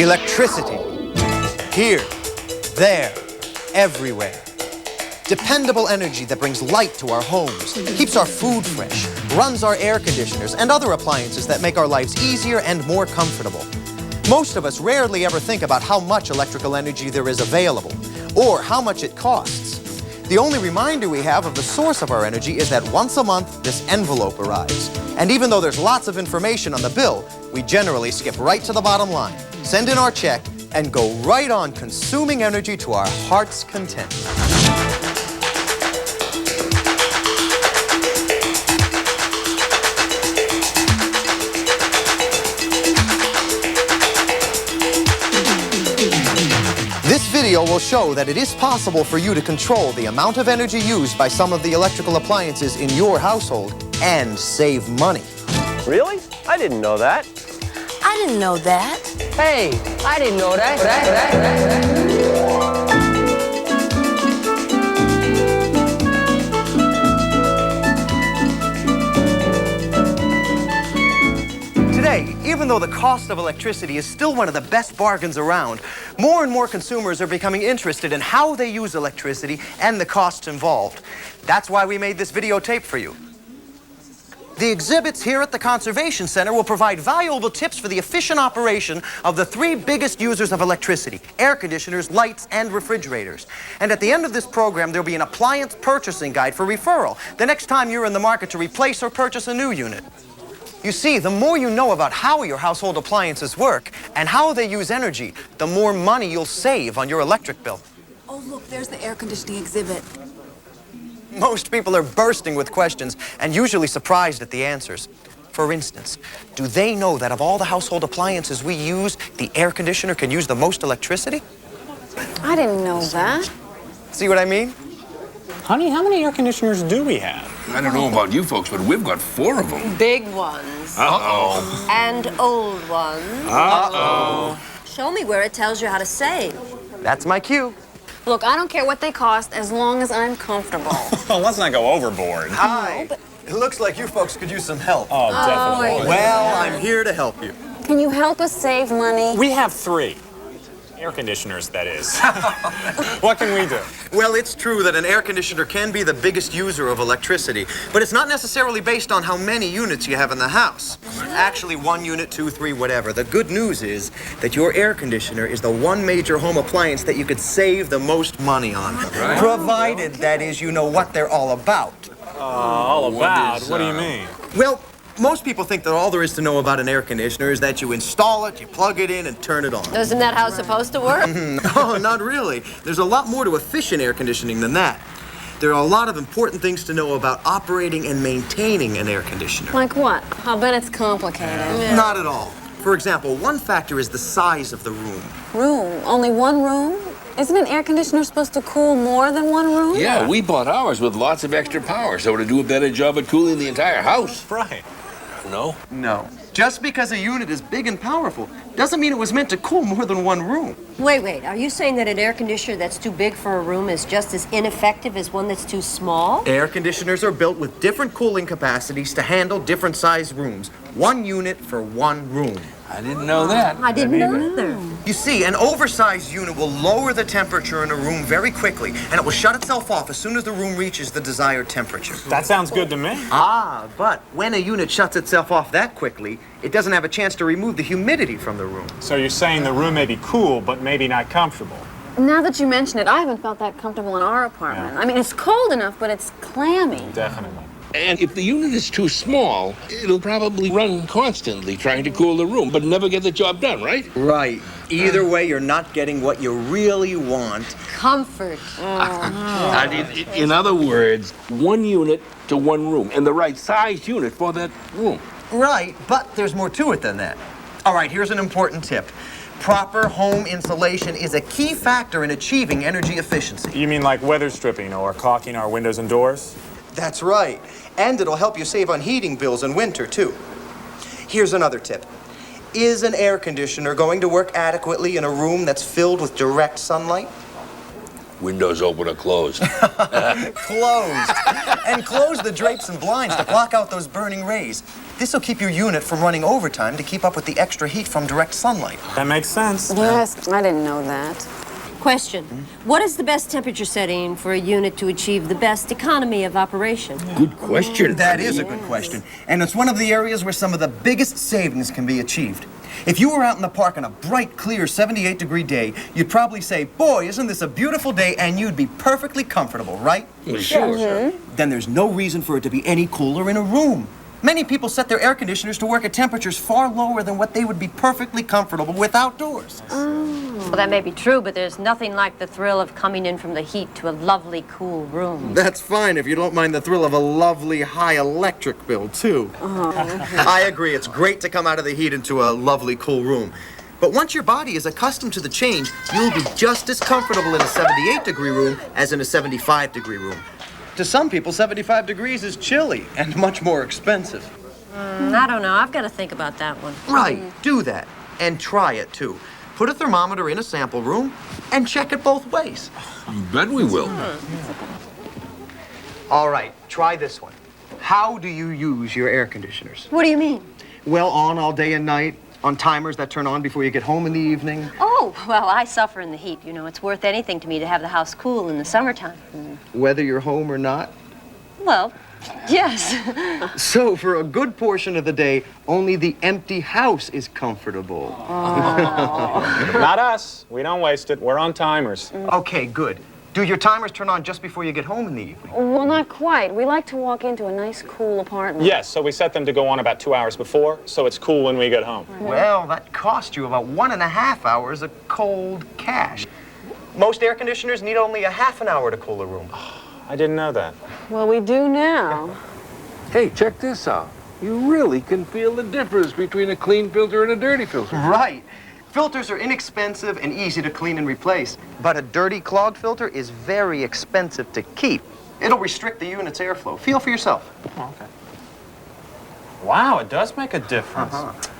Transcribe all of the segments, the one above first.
Electricity. Here, there, everywhere. Dependable energy that brings light to our homes, keeps our food fresh, runs our air conditioners and other appliances that make our lives easier and more comfortable. Most of us rarely ever think about how much electrical energy there is available, or how much it costs. The only reminder we have of the source of our energy is that once a month, this envelope arrives. And even though there's lots of information on the bill, we generally skip right to the bottom line, send in our check, and go right on consuming energy to our heart's content. This video will show that it is possible for you to control the amount of energy used by some of the electrical appliances in your household and save money. Really? I didn't know that. I didn't know that. Hey, I didn't know that. Today, even though the cost of electricity is still one of the best bargains around, more and more consumers are becoming interested in how they use electricity and the costs involved. That's why we made this videotape for you. The exhibits here at the Conservation Center will provide valuable tips for the efficient operation of the three biggest users of electricity: air conditioners, lights, and refrigerators. And at the end of this program, there'll be an appliance purchasing guide for referral the next time you're in the market to replace or purchase a new unit. You see, the more you know about how your household appliances work and how they use energy, the more money you'll save on your electric bill. Oh, look, there's the air conditioning exhibit. Most people are bursting with questions and usually surprised at the answers. For instance, do they know that of all the household appliances we use, the air conditioner can use the most electricity? I didn't know that. See what I mean? Honey, how many air conditioners do we have? I don't know about you folks, but we've got 4 of them. Big ones. Uh-oh. And old ones. Uh-oh. Show me where it tells you how to save. That's my cue. Look, I don't care what they cost as long as I'm comfortable. Let's not go overboard. Hi. It looks like you folks could use some help. Oh, definitely. Well, I'm here to help you. Can you help us save money? We have 3. Air conditioners, that is. What can we do? Well, it's true that an air conditioner can be the biggest user of electricity, but it's not necessarily based on how many units you have in the house. Actually, 1 unit, 2, 3, whatever. The good news is that your air conditioner is the one major home appliance that you could save the most money on. Right. Provided, that is, you know what they're all about. All about? What do you mean? Well, most people think that all there is to know about an air conditioner is that you install it, you plug it in, and turn it on. Isn't that how it's supposed to work? No, not really. There's a lot more to efficient air conditioning than that. There are a lot of important things to know about operating and maintaining an air conditioner. Like what? I'll bet it's complicated. Yeah. Not at all. For example, one factor is the size of the room. Room? Only one room? Isn't an air conditioner supposed to cool more than one room? Yeah, we bought ours with lots of extra power, so to do a better job at cooling the entire house. Right. No? No. Just because a unit is big and powerful doesn't mean it was meant to cool more than one room. Wait. Are you saying that an air conditioner that's too big for a room is just as ineffective as one that's too small? Air conditioners are built with different cooling capacities to handle different sized rooms. 1 unit for 1 room. I didn't know that. I didn't know either. You see, an oversized unit will lower the temperature in a room very quickly, and it will shut itself off as soon as the room reaches the desired temperature. That sounds good to me. But when a unit shuts itself off that quickly, it doesn't have a chance to remove the humidity from the room. So you're saying the room may be cool, but maybe not comfortable. Now that you mention it, I haven't felt that comfortable in our apartment. Yeah. I mean, it's cold enough, but it's clammy. Definitely. And if the unit is too small, it'll probably run constantly trying to cool the room, but never get the job done, right? Right. Either way, you're not getting what you really want. Comfort. I mean, in other words, 1 unit to 1 room, and the right size unit for that room. Right, but there's more to it than that. All right, here's an important tip. Proper home insulation is a key factor in achieving energy efficiency. You mean like weather stripping or caulking our windows and doors? That's right. And it'll help you save on heating bills in winter, too. Here's another tip. Is an air conditioner going to work adequately in a room that's filled with direct sunlight? Windows open or closed? Closed. And close the drapes and blinds to block out those burning rays. This will keep your unit from running overtime to keep up with the extra heat from direct sunlight. That makes sense. Yes, I didn't know that. Question. What is the best temperature setting for a unit to achieve the best economy of operation? Good question. That is a good question. And it's one of the areas where some of the biggest savings can be achieved. If you were out in the park on a bright, clear 78-degree day, you'd probably say, boy, isn't this a beautiful day, and you'd be perfectly comfortable, right? Well, sure. Then there's no reason for it to be any cooler in a room. Many people set their air conditioners to work at temperatures far lower than what they would be perfectly comfortable with outdoors. Well, that may be true, but there's nothing like the thrill of coming in from the heat to a lovely, cool room. That's fine if you don't mind the thrill of a lovely high electric bill, too. I agree, it's great to come out of the heat into a lovely cool room. But once your body is accustomed to the change, you'll be just as comfortable in a 78-degree room as in a 75-degree room. To some people, 75 degrees is chilly and much more expensive. I don't know. I've got to think about that one. Right, do that. And try it, too. Put a thermometer in a sample room and check it both ways. You bet we will. All right, try this one. How do you use your air conditioners? What do you mean? Well, on all day and night, on timers that turn on before you get home in the evening. Oh, well, I suffer in the heat. You know, it's worth anything to me to have the house cool in the summertime. Whether you're home or not. Well, yes. So for a good portion of the day, only the empty house is comfortable. Not us. We don't waste it. We're on timers. Okay, good. Do your timers turn on just before you get home in the evening? Well, not quite. We like to walk into a nice, cool apartment. Yes, so we set them to go on about 2 hours before, so it's cool when we get home. Well, that costs you about 1.5 hours of cold cash. Most air conditioners need only a half an hour to cool a room. I didn't know that. Well, we do now. Hey, check this out. You really can feel the difference between a clean filter and a dirty filter. Right. Filters are inexpensive and easy to clean and replace, but a dirty clogged filter is very expensive to keep. It'll restrict the unit's airflow. Feel for yourself. Oh, okay. Wow, it does make a difference.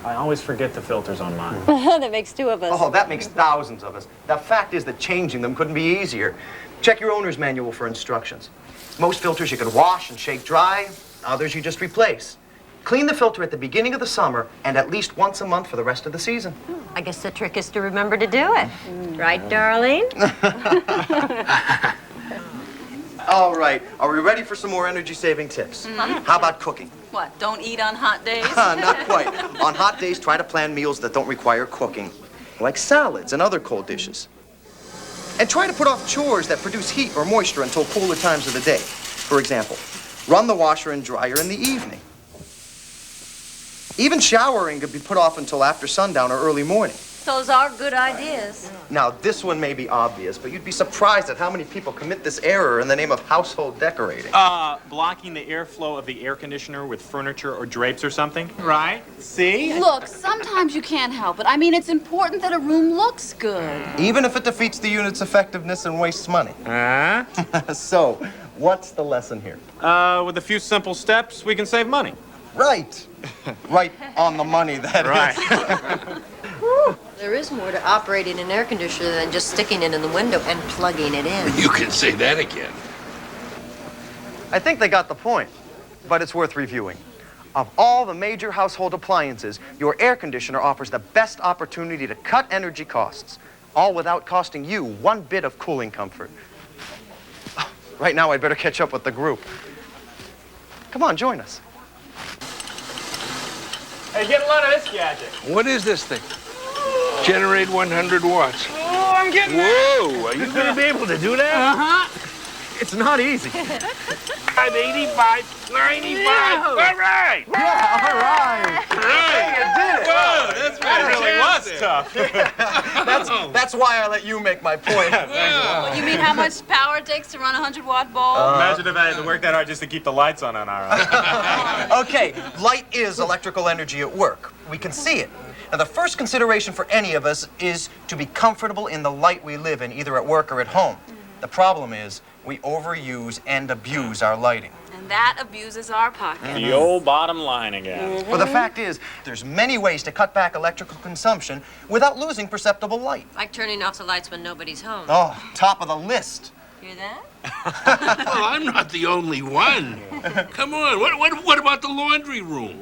I always forget the filters on mine. That makes two of us. Oh, that makes thousands of us. The fact is that changing them couldn't be easier. Check your owner's manual for instructions. Most filters you can wash and shake dry, others you just replace. Clean the filter at the beginning of the summer and at least once a month for the rest of the season. I guess the trick is to remember to do it. Right, darling? All right, are we ready for some more energy-saving tips? How about cooking? What, don't eat on hot days? Not quite. On hot days, try to plan meals that don't require cooking, like salads and other cold dishes. And try to put off chores that produce heat or moisture until cooler times of the day. For example, run the washer and dryer in the evening. Even showering could be put off until after sundown or early morning. Those are good ideas. Now, this one may be obvious, but you'd be surprised at how many people commit this error in the name of household decorating. Blocking the airflow of the air conditioner with furniture or drapes or something, right? See? Look, sometimes you can't help it. I mean, it's important that a room looks good. Even if it defeats the unit's effectiveness and wastes money. So, what's the lesson here? With a few simple steps, we can save money. Right. Right on the money, that is. There is more to operating an air conditioner than just sticking it in the window and plugging it in. You can say that again. I think they got the point, but it's worth reviewing. Of all the major household appliances, your air conditioner offers the best opportunity to cut energy costs, all without costing you one bit of cooling comfort. Right now, I'd better catch up with the group. Come on, join us. Hey, get a load of this gadget. What is this thing? Generate 100 watts. Oh, I'm getting Whoa, are you going to be able to do that? It's not easy. 85, 95. All right. Yeah, all right. Hey, you did it. Whoa, that's really was tough. That's why I let you make my point. You mean how much power it takes to run a 100-watt bulb? Imagine if I had to work that hard just to keep the lights on our own. Okay, light is electrical energy at work. We can see it. Now, the first consideration for any of us is to be comfortable in the light we live in, either at work or at home. The problem is we overuse and abuse our lighting. And that abuses our pocket. The old bottom line again. Well, the fact is, there's many ways to cut back electrical consumption without losing perceptible light. Like turning off the lights when nobody's home. Oh, top of the list. Hear that? Well, I'm not the only one. Come on, what about the laundry room?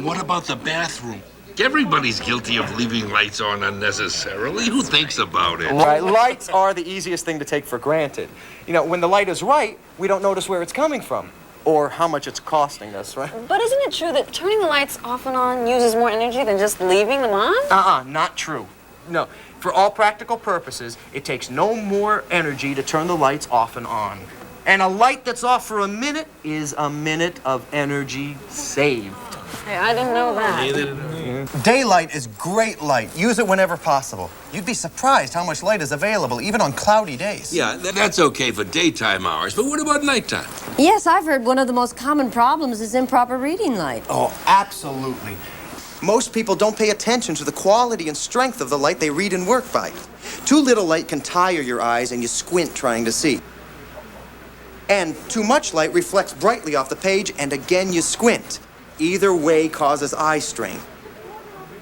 What about the bathroom? Everybody's guilty of leaving lights on unnecessarily. Who thinks about it? Right, lights are the easiest thing to take for granted. You know, when the light is right, we don't notice where it's coming from or how much it's costing us, right? But isn't it true that turning the lights off and on uses more energy than just leaving them on? Not true. No, for all practical purposes, it takes no more energy to turn the lights off and on. And a light that's off for a minute is a minute of energy saved. Hey, I didn't know that. Daylight is great light. Use it whenever possible. You'd be surprised how much light is available, even on cloudy days. Yeah, that's okay for daytime hours, but what about nighttime? Yes, I've heard one of the most common problems is improper reading light. Oh, absolutely. Most people don't pay attention to the quality and strength of the light they read and work by. Too little light can tire your eyes and you squint trying to see. And too much light reflects brightly off the page and again you squint. Either way causes eye strain.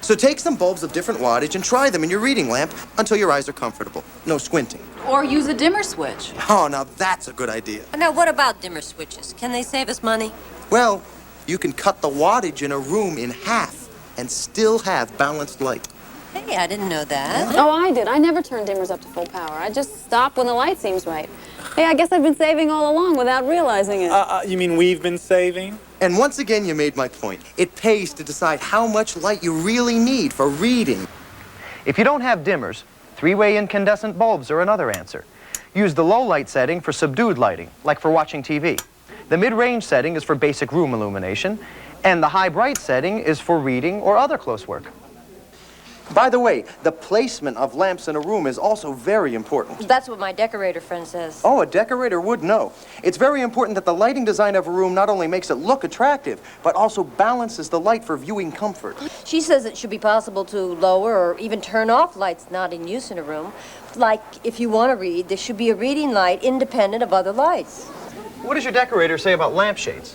So take some bulbs of different wattage and try them in your reading lamp until your eyes are comfortable. No squinting. Or use a dimmer switch. Oh, now that's a good idea. Now, what about dimmer switches? Can they save us money? Well, you can cut the wattage in a room in half and still have balanced light. Hey, I didn't know that. Oh, I did. I never turn dimmers up to full power. I just stop when the light seems right. Hey, I guess I've been saving all along without realizing it. You mean we've been saving? And once again, you made my point. It pays to decide how much light you really need for reading. If you don't have dimmers, three-way incandescent bulbs are another answer. Use the low light setting for subdued lighting, like for watching TV. The mid-range setting is for basic room illumination, and the high bright setting is for reading or other close work. By the way, the placement of lamps in a room is also very important. That's what my decorator friend says. Oh, a decorator would know. It's very important that the lighting design of a room not only makes it look attractive, but also balances the light for viewing comfort. She says it should be possible to lower or even turn off lights not in use in a room. Like, if you want to read, there should be a reading light independent of other lights. What does your decorator say about lampshades?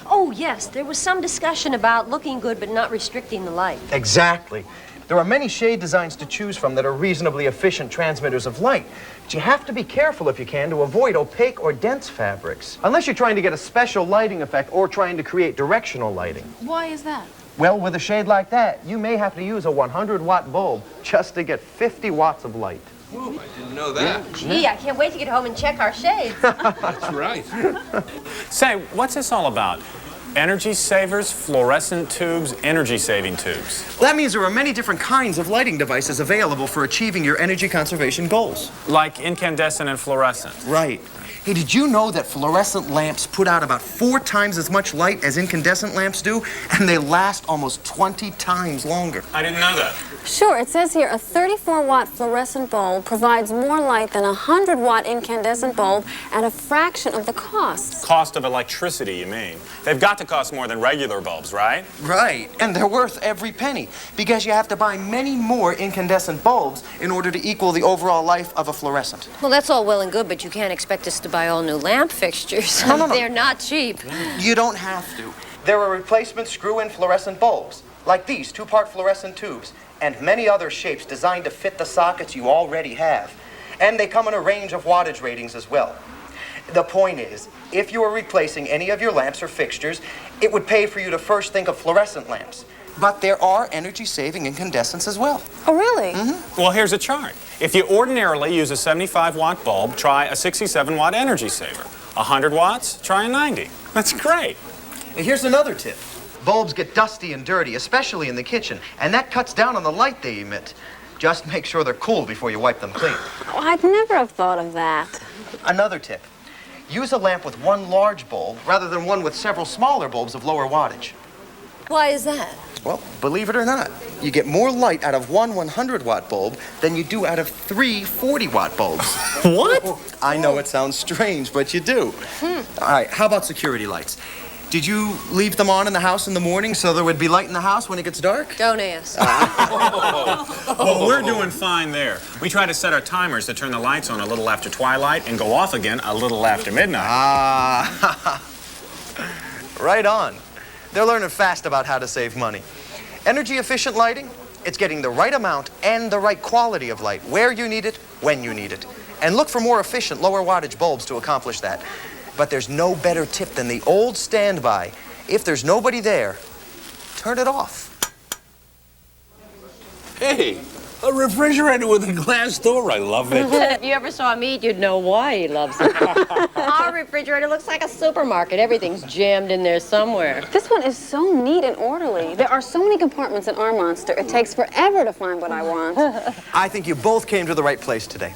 Oh, yes, there was some discussion about looking good but not restricting the light. Exactly. There are many shade designs to choose from that are reasonably efficient transmitters of light. But you have to be careful if you can to avoid opaque or dense fabrics. Unless you're trying to get a special lighting effect or trying to create directional lighting. Why is that? Well, with a shade like that, you may have to use a 100-watt bulb just to get 50 watts of light. Ooh, I didn't know that. Gee, I can't wait to get home and check our shades. That's right. Say, what's this all about? Energy savers, fluorescent tubes, energy-saving tubes. That means there are many different kinds of lighting devices available for achieving your energy conservation goals. Like incandescent and fluorescent. Right. Hey, did you know that fluorescent lamps put out about 4 times as much light as incandescent lamps do? And they last almost 20 times longer. I didn't know that. Sure, it says here a 34-watt fluorescent bulb provides more light than a 100-watt incandescent bulb at a fraction of the cost. Cost of electricity, you mean? They've got to cost more than regular bulbs, right? Right. And they're worth every penny because you have to buy many more incandescent bulbs in order to equal the overall life of a fluorescent. Well, that's all well and good, but you can't expect us to buy all new lamp fixtures. No. They're not cheap. You don't have to. There are replacement screw-in fluorescent bulbs, like these 2-part fluorescent tubes, and many other shapes designed to fit the sockets you already have. And they come in a range of wattage ratings as well. The point is, if you are replacing any of your lamps or fixtures, it would pay for you to first think of fluorescent lamps. But there are energy-saving incandescents as well. Oh, really? Well, here's a chart. If you ordinarily use a 75-watt bulb, try a 67-watt energy saver. 100 watts, try a 90. That's great. And here's another tip. Bulbs get dusty and dirty, especially in the kitchen, and that cuts down on the light they emit. Just make sure they're cool before you wipe them clean. Oh, I'd never have thought of that. Another tip. Use a lamp with one large bulb rather than one with several smaller bulbs of lower wattage. Why is that? Well, believe it or not, you get more light out of one 100-watt bulb than you do out of 3 40-watt bulbs. What? I know it sounds strange, but you do. All right, how about security lights? Did you leave them on in the house in the morning so there would be light in the house when it gets dark? Don't ask. Well, we're doing fine there. We try to set our timers to turn the lights on a little after twilight and go off again a little after midnight. Ah, right on. They're learning fast about how to save money. Energy efficient lighting, it's getting the right amount and the right quality of light where you need it, when you need it. And look for more efficient, lower wattage bulbs to accomplish that. But there's no better tip than the old standby. If there's nobody there, turn it off. Hey, a refrigerator with a glass door. I love it. If you ever saw me, you'd know why he loves it. Our refrigerator looks like a supermarket. Everything's jammed in there somewhere. This one is so neat and orderly. There are so many compartments in our monster. It takes forever to find what I want. I think you both came to the right place today.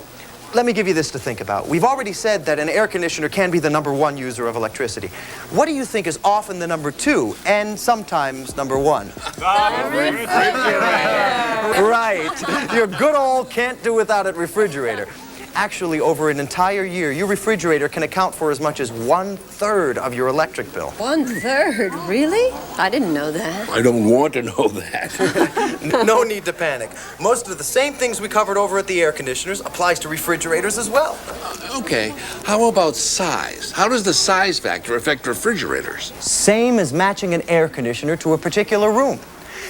Let me give you this to think about. We've already said that an air conditioner can be the #1 user of electricity. What do you think is often the #2 and sometimes #1? The refrigerator. Right. Your good old can't do without it refrigerator. Actually, over an entire year, your refrigerator can account for as much as 1/3 of your electric bill. 1/3? Really? I didn't know that. I don't want to know that. No need to panic. Most of the same things we covered over at the air conditioners applies to refrigerators as well. Okay, how about size? How does the size factor affect refrigerators? Same as matching an air conditioner to a particular room.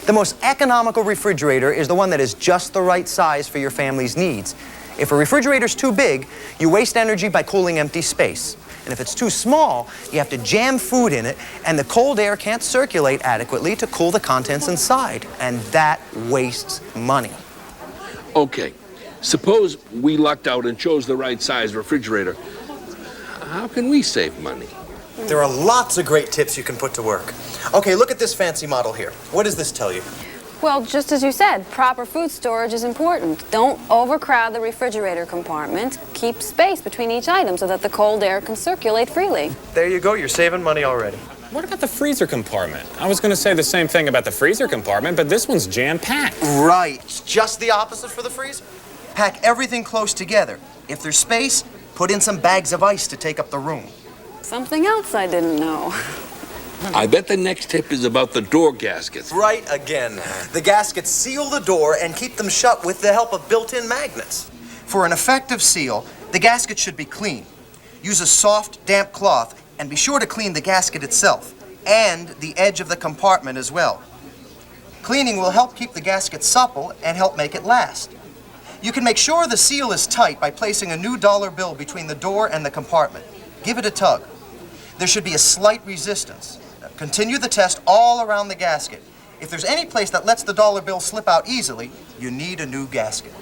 The most economical refrigerator is the one that is just the right size for your family's needs. If a refrigerator's too big, you waste energy by cooling empty space. And if it's too small, you have to jam food in it, and the cold air can't circulate adequately to cool the contents inside. And that wastes money. Okay, suppose we lucked out and chose the right size refrigerator. How can we save money? There are lots of great tips you can put to work. Okay, look at this fancy model here. What does this tell you? Well, just as you said, proper food storage is important. Don't overcrowd the refrigerator compartment. Keep space between each item so that the cold air can circulate freely. There you go, you're saving money already. What about the freezer compartment? I was going to say the same thing about the freezer compartment, but this one's jam-packed. Right, it's just the opposite for the freezer. Pack everything close together. If there's space, put in some bags of ice to take up the room. Something else I didn't know. I bet the next tip is about the door gaskets. Right again. The gaskets seal the door and keep them shut with the help of built-in magnets. For an effective seal, the gasket should be clean. Use a soft, damp cloth and be sure to clean the gasket itself and the edge of the compartment as well. Cleaning will help keep the gasket supple and help make it last. You can make sure the seal is tight by placing a new dollar bill between the door and the compartment. Give it a tug. There should be a slight resistance. Continue the test all around the gasket. If there's any place that lets the dollar bill slip out easily, you need a new gasket.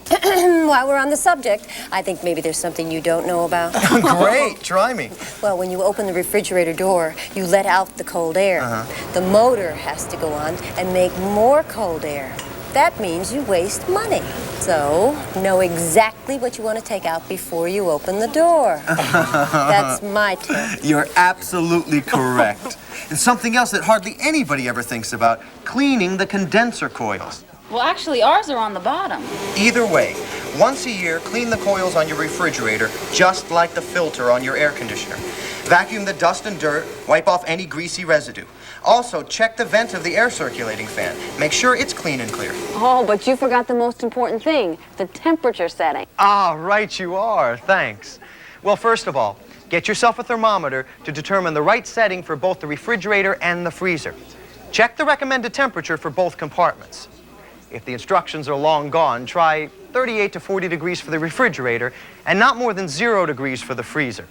While we're on the subject, I think maybe there's something you don't know about. Great, try me. Well, when you open the refrigerator door, you let out the cold air. The motor has to go on and make more cold air. That means you waste money. So, know exactly what you want to take out before you open the door. That's my tip. You're absolutely correct. And something else that hardly anybody ever thinks about, cleaning the condenser coils. Well, actually, ours are on the bottom. Either way, once a year, clean the coils on your refrigerator just like the filter on your air conditioner. Vacuum the dust and dirt, wipe off any greasy residue. Also, check the vent of the air circulating fan. Make sure it's clean and clear. Oh, but you forgot the most important thing, the temperature setting. Ah, right you are. Thanks. Well, first of all, get yourself a thermometer to determine the right setting for both the refrigerator and the freezer. Check the recommended temperature for both compartments. If the instructions are long gone, try 38 to 40 degrees for the refrigerator and not more than 0 degrees for the freezer.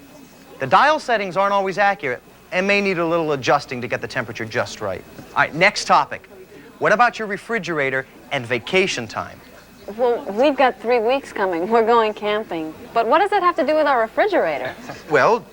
The dial settings aren't always accurate and may need a little adjusting to get the temperature just right. All right, next topic. What about your refrigerator and vacation time? Well, we've got 3 weeks coming. We're going camping. But what does that have to do with our refrigerator? Well,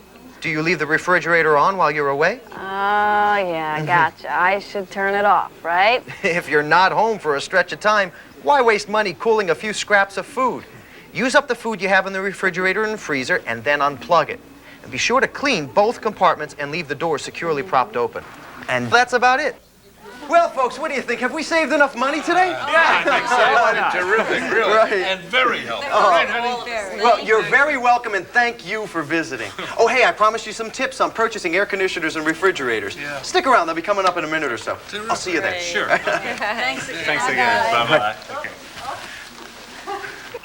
do you leave the refrigerator on while you're away? Oh, yeah, gotcha. I should turn it off, right? If you're not home for a stretch of time, why waste money cooling a few scraps of food? Use up the food you have in the refrigerator and freezer and then unplug it. And be sure to clean both compartments and leave the door securely propped open. And that's about it. Well, folks, what do you think? Have we saved enough money today? Yeah, I think so. Why not? Terrific, really. Right. And very helpful. Right, honey? Well, you're very welcome, and thank you for visiting. Oh, hey, I promised you some tips on purchasing air conditioners and refrigerators. Yeah. Stick around. They'll be coming up in a minute or so. I'll see you then. Sure. Thanks again. Thanks again. Bye-bye. Okay.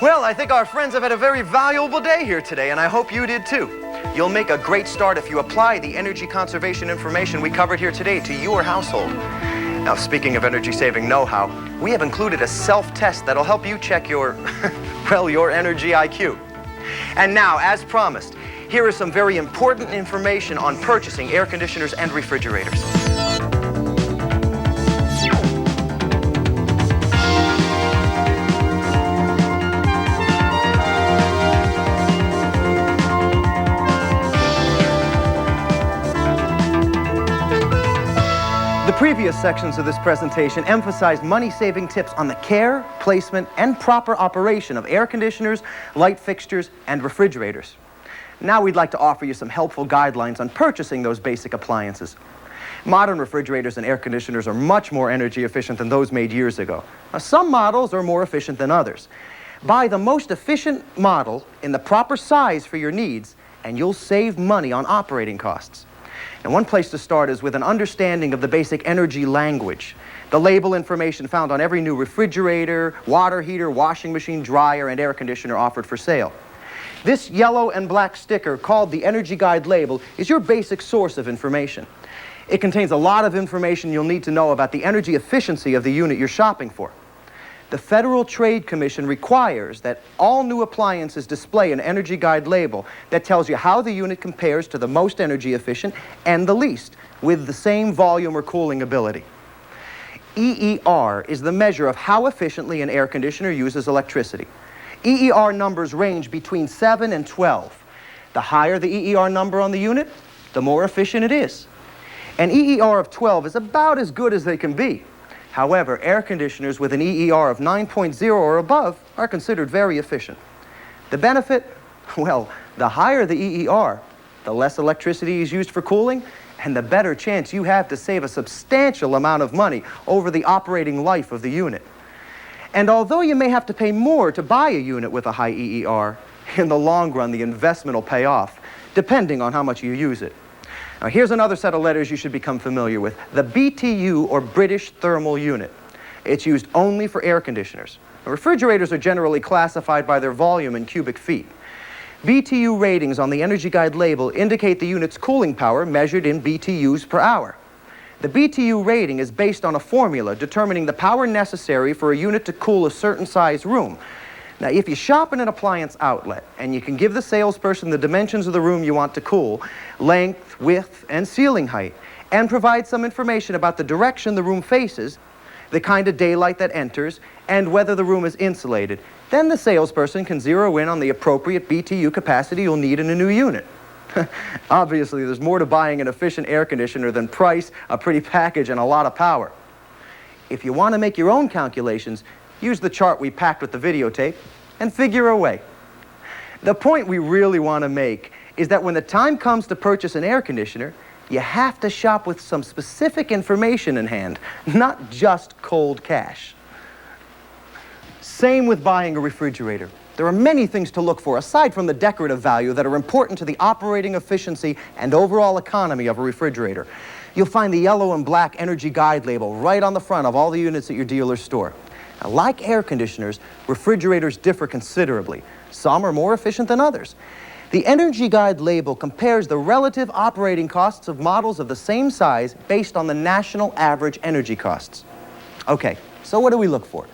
Well, I think our friends have had a very valuable day here today, and I hope you did too. You'll make a great start if you apply the energy conservation information we covered here today to your household. Now, speaking of energy-saving know-how, we have included a self-test that'll help you check your, well, your energy IQ. And now, as promised, here is some very important information on purchasing air conditioners and refrigerators. The previous sections of this presentation emphasized money-saving tips on the care, placement, and proper operation of air conditioners, light fixtures, and refrigerators. Now we'd like to offer you some helpful guidelines on purchasing those basic appliances. Modern refrigerators and air conditioners are much more energy efficient than those made years ago. Now, some models are more efficient than others. Buy the most efficient model in the proper size for your needs, and you'll save money on operating costs. And one place to start is with an understanding of the basic energy language. The label information found on every new refrigerator, water heater, washing machine, dryer, and air conditioner offered for sale. This yellow and black sticker, called the Energy Guide label, is your basic source of information. It contains a lot of information you'll need to know about the energy efficiency of the unit you're shopping for. The Federal Trade Commission requires that all new appliances display an Energy Guide label that tells you how the unit compares to the most energy efficient and the least, with the same volume or cooling ability. EER is the measure of how efficiently an air conditioner uses electricity. EER numbers range between 7 and 12. The higher the EER number on the unit, the more efficient it is. An EER of 12 is about as good as they can be. However, air conditioners with an EER of 9.0 or above are considered very efficient. The benefit? Well, the higher the EER, the less electricity is used for cooling, and the better chance you have to save a substantial amount of money over the operating life of the unit. And although you may have to pay more to buy a unit with a high EER, in the long run the investment will pay off, depending on how much you use it. Now, here's another set of letters you should become familiar with, the BTU, or British Thermal Unit. It's used only for air conditioners. Now, refrigerators are generally classified by their volume in cubic feet. BTU ratings on the Energy Guide label indicate the unit's cooling power measured in BTUs per hour. The BTU rating is based on a formula determining the power necessary for a unit to cool a certain size room. Now, if you shop in an appliance outlet and you can give the salesperson the dimensions of the room you want to cool, length, width, and ceiling height, and provide some information about the direction the room faces, the kind of daylight that enters, and whether the room is insulated, then the salesperson can zero in on the appropriate BTU capacity you'll need in a new unit. Obviously, there's more to buying an efficient air conditioner than price, a pretty package, and a lot of power. If you want to make your own calculations, use the chart we packed with the videotape and figure away. The point we really want to make is that when the time comes to purchase an air conditioner, you have to shop with some specific information in hand, not just cold cash. Same with buying a refrigerator. There are many things to look for aside from the decorative value that are important to the operating efficiency and overall economy of a refrigerator. You'll find the yellow and black Energy Guide label right on the front of all the units at your dealer's store. Now, like air conditioners, refrigerators differ considerably. Some are more efficient than others. The Energy Guide label compares the relative operating costs of models of the same size based on the national average energy costs. Okay, so what do we look for?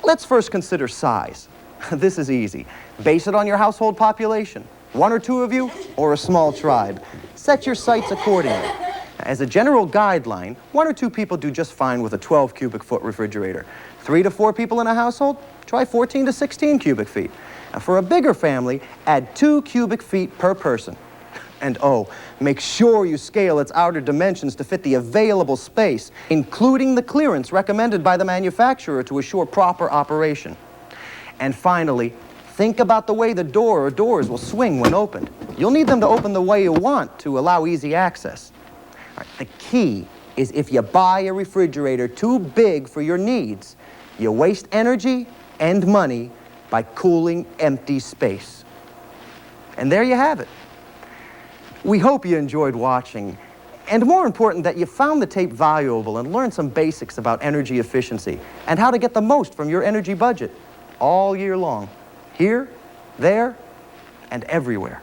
Let's first consider size. This is easy. Base it on your household population. 1 or 2 of you, or a small tribe. Set your sights accordingly. As a general guideline, 1 or 2 people do just fine with a 12 cubic foot refrigerator. 3 to 4 people in a household, try 14 to 16 cubic feet. Now, for a bigger family, add 2 cubic feet per person. And oh, make sure you scale its outer dimensions to fit the available space, including the clearance recommended by the manufacturer to assure proper operation. And finally, think about the way the door or doors will swing when opened. You'll need them to open the way you want to allow easy access. All right, the key is if you buy a refrigerator too big for your needs, you waste energy and money by cooling empty space. And there you have it. We hope you enjoyed watching, and more important, that you found the tape valuable and learned some basics about energy efficiency and how to get the most from your energy budget all year long, here, there, and everywhere.